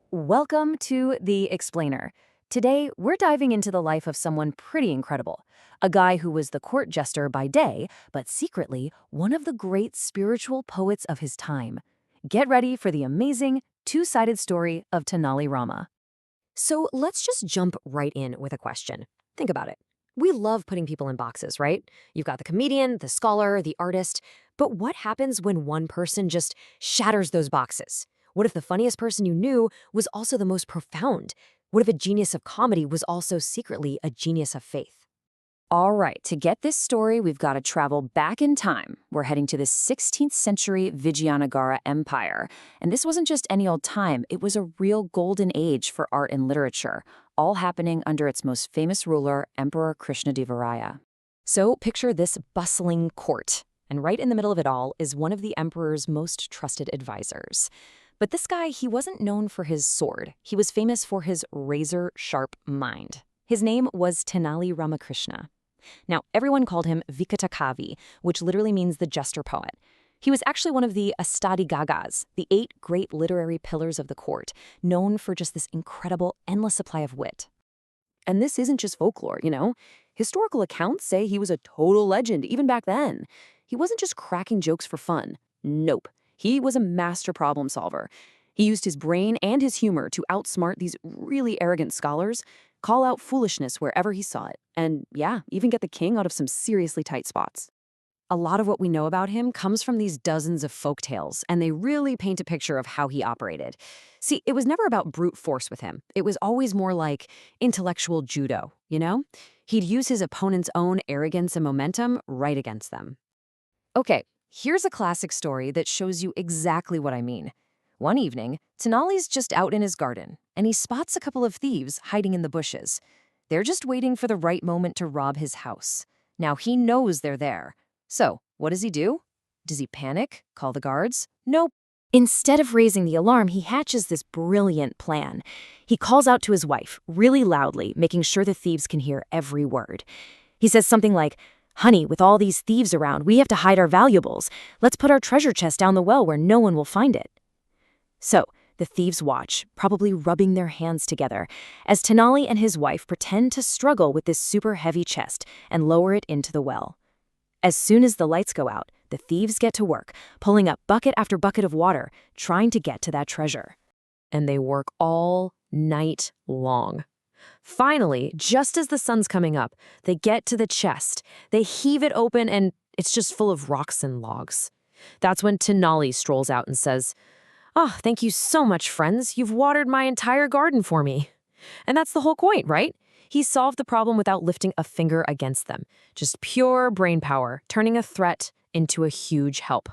Welcome to The Explainer. Today, we're diving into the life of someone pretty incredible. A guy who was the court jester by day, but secretly one of the great spiritual poets of his time. Get ready for the amazing, two-sided story of Tenali Rama. So let's just jump right in with a question. Think about it. We love putting people in boxes, right? You've got the comedian, the scholar, the artist. But what happens when one person just shatters those boxes? What if the funniest person you knew was also the most profound? What if a genius of comedy was also secretly a genius of faith? All right, to get this story, we've got to travel back in time. We're heading to the 16th century Vijayanagara Empire. And this wasn't just any old time, it was a real golden age for art and literature, all happening under its most famous ruler, Emperor Krishna. So picture this bustling court. And right in the middle of it all is one of the emperor's most trusted advisors. But this guy, he wasn't known for his sword. He was famous for his razor-sharp mind. His name was Tenali Ramakrishna. Now, everyone called him Vikatakavi, which literally means the jester poet. He was actually one of the Astadigagas, the 8 great literary pillars of the court, known for just this incredible, endless supply of wit. And this isn't just folklore, you know? Historical accounts say he was a total legend even back then. He wasn't just cracking jokes for fun. Nope. He was a master problem solver. He used his brain and his humor to outsmart these really arrogant scholars, call out foolishness wherever he saw it, and yeah, even get the king out of some seriously tight spots. A lot of what we know about him comes from these dozens of folk tales, and they really paint a picture of how he operated. See, it was never about brute force with him. It was always more like intellectual judo, you know? He'd use his opponent's own arrogance and momentum right against them. Okay, here's a classic story that shows you exactly what I mean. One evening, Tenali's just out in his garden, and he spots a couple of thieves hiding in the bushes. They're just waiting for the right moment to rob his house. Now he knows they're there. So, what does he do? Does he panic? Call the guards? Nope. Instead of raising the alarm, he hatches this brilliant plan. He calls out to his wife, really loudly, making sure the thieves can hear every word. He says something like, "Honey, with all these thieves around, we have to hide our valuables. Let's put our treasure chest down the well where no one will find it." So, the thieves watch, probably rubbing their hands together, as Tenali and his wife pretend to struggle with this super heavy chest and lower it into the well. As soon as the lights go out, the thieves get to work, pulling up bucket after bucket of water, trying to get to that treasure. And they work all night long. Finally, just as the sun's coming up, they get to the chest. They heave it open and it's just full of rocks and logs. That's when Tenali strolls out and says, "Oh, thank you so much, friends. You've watered my entire garden for me." And that's the whole point, right? He solved the problem without lifting a finger against them. Just pure brain power, turning a threat into a huge help.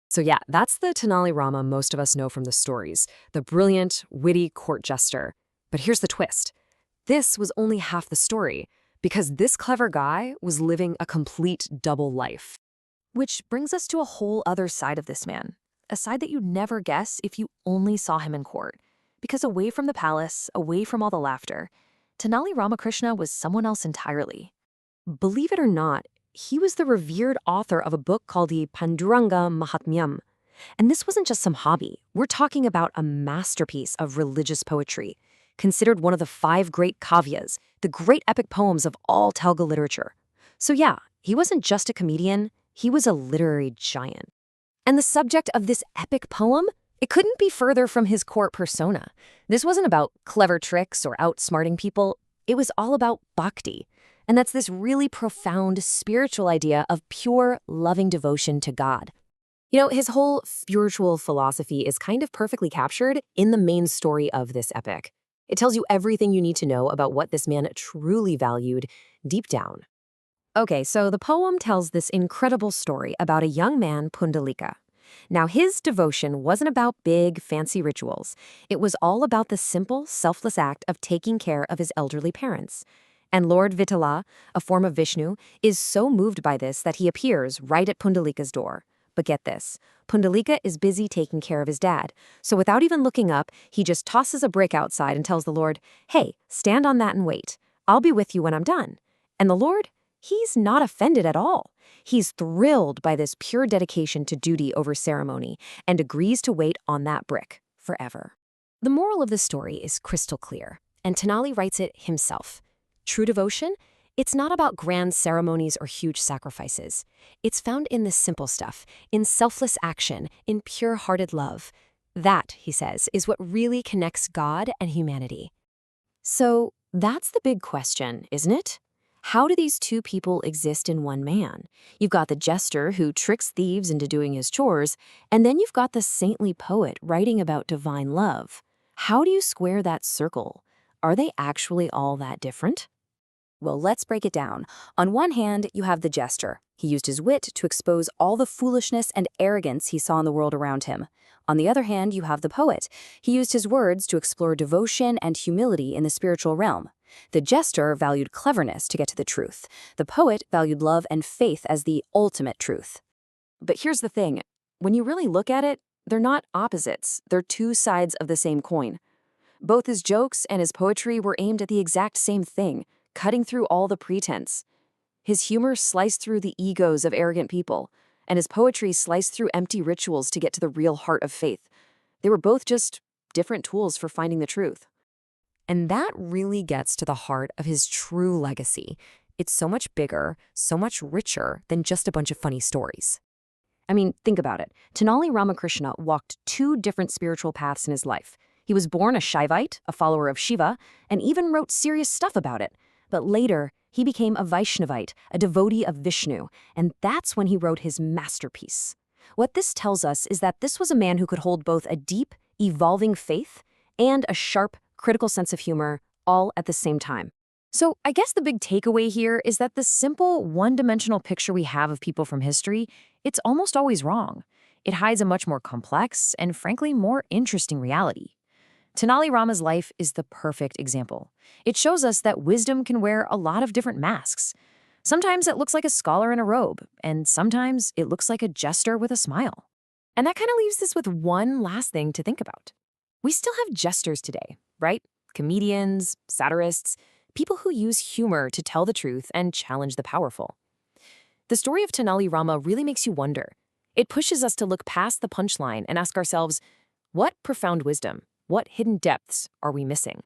So yeah, that's the Tenali Rama most of us know from the stories, the brilliant, witty court jester. But here's the twist. This was only half the story, because this clever guy was living a complete double life. Which brings us to a whole other side of this man. A side that you'd never guess if you only saw him in court. Because away from the palace, away from all the laughter, Tenali Ramakrishna was someone else entirely. Believe it or not, he was the revered author of a book called the Panduranga Mahatmyam. And this wasn't just some hobby. We're talking about a masterpiece of religious poetry, considered one of the 5 great kavyas, the great epic poems of all Telugu literature. So yeah, he wasn't just a comedian, he was a literary giant. And the subject of this epic poem? It couldn't be further from his court persona. This wasn't about clever tricks or outsmarting people. It was all about bhakti. And that's this really profound spiritual idea of pure, loving devotion to God. You know, his whole spiritual philosophy is kind of perfectly captured in the main story of this epic. It tells you everything you need to know about what this man truly valued deep down. Okay, so the poem tells this incredible story about a young man, Pundalika. Now, his devotion wasn't about big, fancy rituals. It was all about the simple, selfless act of taking care of his elderly parents. And Lord Vitala, a form of Vishnu, is so moved by this that he appears right at Pundalika's door. But get this, Pundalika is busy taking care of his dad. So without even looking up, he just tosses a brick outside and tells the Lord, "Hey, stand on that and wait. I'll be with you when I'm done." And the Lord, he's not offended at all. He's thrilled by this pure dedication to duty over ceremony and agrees to wait on that brick forever. The moral of the story is crystal clear, and Tenali writes it himself. True devotion? It's not about grand ceremonies or huge sacrifices. It's found in the simple stuff, in selfless action, in pure-hearted love. That, he says, is what really connects God and humanity. So that's the big question, isn't it? How do these two people exist in one man? You've got the jester who tricks thieves into doing his chores, and then you've got the saintly poet writing about divine love. How do you square that circle? Are they actually all that different? Well, let's break it down. On one hand, you have the jester. He used his wit to expose all the foolishness and arrogance he saw in the world around him. On the other hand, you have the poet. He used his words to explore devotion and humility in the spiritual realm. The jester valued cleverness to get to the truth. The poet valued love and faith as the ultimate truth. But here's the thing. When you really look at it, they're not opposites. They're two sides of the same coin. Both his jokes and his poetry were aimed at the exact same thing, cutting through all the pretense. His humor sliced through the egos of arrogant people, and his poetry sliced through empty rituals to get to the real heart of faith. They were both just different tools for finding the truth. And that really gets to the heart of his true legacy. It's so much bigger, so much richer than just a bunch of funny stories. I mean, think about it. Tenali Ramakrishna walked two different spiritual paths in his life. He was born a Shaivite, a follower of Shiva, and even wrote serious stuff about it. But later, he became a Vaishnavite, a devotee of Vishnu, and that's when he wrote his masterpiece. What this tells us is that this was a man who could hold both a deep, evolving faith and a sharp, critical sense of humor all at the same time. So I guess the big takeaway here is that the simple, one-dimensional picture we have of people from history, it's almost always wrong. It hides a much more complex and, frankly, more interesting reality. Tenali Rama's life is the perfect example. It shows us that wisdom can wear a lot of different masks. Sometimes it looks like a scholar in a robe, and sometimes it looks like a jester with a smile. And that kind of leaves us with one last thing to think about. We still have jesters today, right? Comedians, satirists, people who use humor to tell the truth and challenge the powerful. The story of Tenali Rama really makes you wonder. It pushes us to look past the punchline and ask ourselves, what profound wisdom, what hidden depths are we missing?